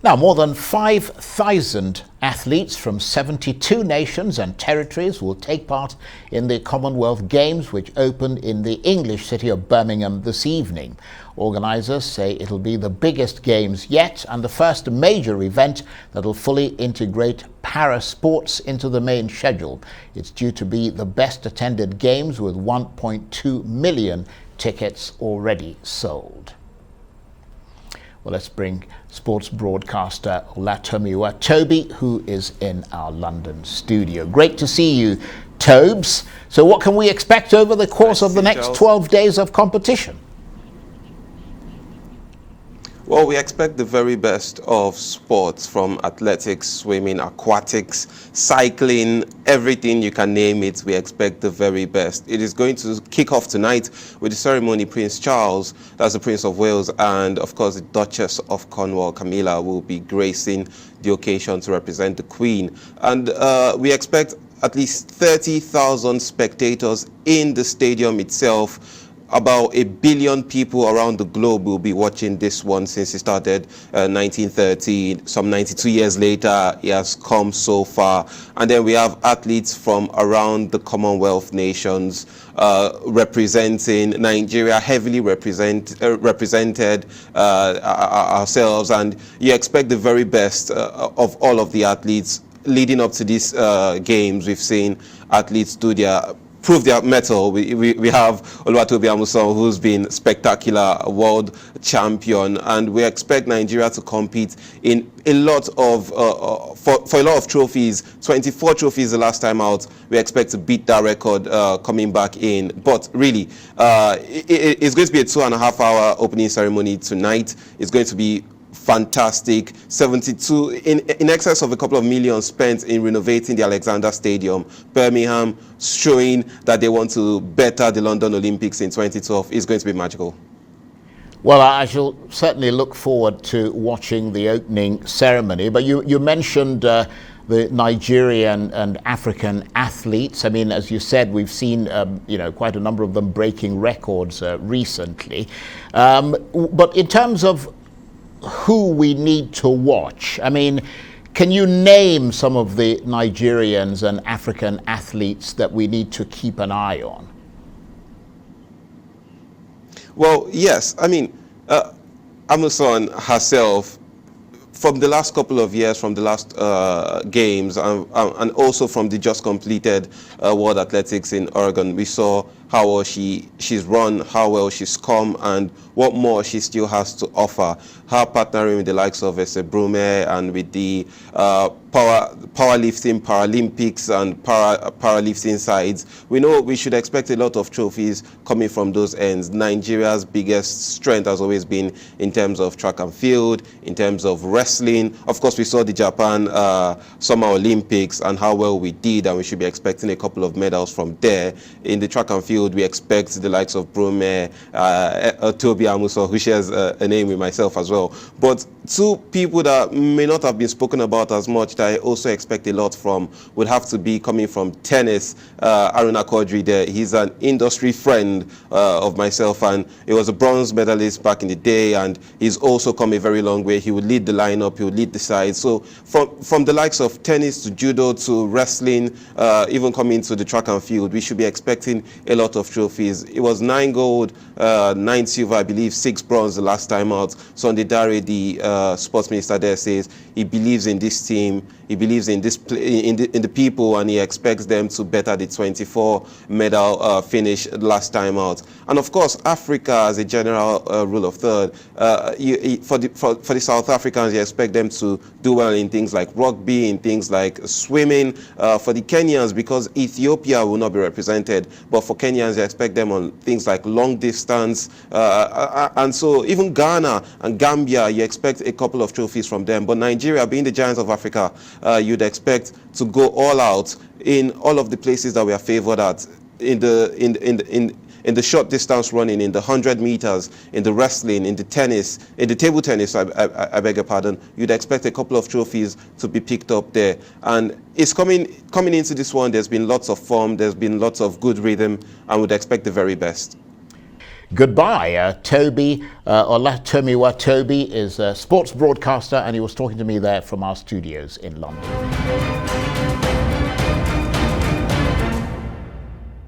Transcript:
Now, more than 5,000 athletes from 72 nations and territories will take part in the Commonwealth Games, which opened in the English city of Birmingham this evening. Organisers say it'll be the biggest games yet and the first major event that will fully integrate para-sports into the main schedule. It's due to be the best attended games with 1.2 million tickets already sold. Well, let's bring sports broadcaster Olatomiwa Toby, who is in our London studio. Great to see you, Tobes. So what can we expect over the course of the next 12 days of competition? Well, we expect the very best of sports, from athletics, swimming, aquatics, cycling, everything you can name it. We expect the very best. It is going to kick off tonight with the ceremony. Prince Charles, that's the Prince of Wales, and of course the Duchess of Cornwall, Camilla, will be gracing the occasion to represent the Queen. And we expect at least 30,000 spectators in the stadium itself. About 1 billion people around the globe will be watching this one since it started 1913. Some 92 years later, it has come so far. And then we have athletes from around the Commonwealth nations representing Nigeria, heavily represented ourselves. And you expect the very best of all of the athletes. Leading up to these games, we've seen athletes prove their mettle. We have Oluwatobi Amusan, who's been spectacular, a world champion, and we expect Nigeria to compete in a lot of for a lot of trophies. 24 trophies the last time out. We expect to beat that record coming back in. But really, it's going to be a 2.5-hour opening ceremony tonight. It's going to be fantastic. 72 in excess of a couple of million spent in renovating the Alexander Stadium. Birmingham showing that they want to better the London Olympics in 2012 is going to be magical. Well, I shall certainly look forward to watching the opening ceremony. But you mentioned the Nigerian and African athletes. I mean, as you said, we've seen quite a number of them breaking records recently. But in terms of who we need to watch, I mean, can you name some of the Nigerians and African athletes that we need to keep an eye on? Well, yes. I mean, Amusan herself, from the last couple of years, from the last games, and also from the just completed World Athletics in Oregon, we saw how well she's run, how well she's come, and what more she still has to offer. Her partnering with the likes of Brume and with the powerlifting, Paralympics and powerlifting sides, we know we should expect a lot of trophies coming from those ends. Nigeria's biggest strength has always been in terms of track and field, in terms of wrestling. Of course, we saw the Japan Summer Olympics and how well we did, and we should be expecting a couple of medals from there. In the track and field, we expect the likes of Brume, Toby Amuso, who shares a name with myself as well. But two people that may not have been spoken about as much that I also expect a lot from would have to be coming from tennis. Aruna Kodri there, he's an industry friend of myself, and he was a bronze medalist back in the day, and he's also come a very long way. He would lead the lineup, he would lead the side. So from the likes of tennis to judo to wrestling, even coming to the track and field, we should be expecting a lot of trophies. It was 9 gold, 9 silver, I believe 6 bronze the last time out. Sunday Dare, the sports minister there, says he believes in this team, he believes in this in the people, and he expects them to better the 24 medal finish last time out. And of course, Africa, as a general rule of third, for the South Africans, you expect them to do well in things like rugby, in things like swimming. For the Kenyans, because Ethiopia will not be represented, but for Kenyans, you expect them on things like long distance, and so even Ghana and Gambia, you expect a couple of trophies from them. But Nigeria, being the giants of Africa, you'd expect to go all out in all of the places that we are favored at, in the short distance running, in the 100 meters, in the wrestling, in the tennis, in the table tennis, I beg your pardon. You'd expect a couple of trophies to be picked up there. And it's coming into this one, there's been lots of form, there's been lots of good rhythm, and would expect the very best. goodbye. Toby Olatomiwa Toby is a sports broadcaster, and he was talking to me there from our studios in London.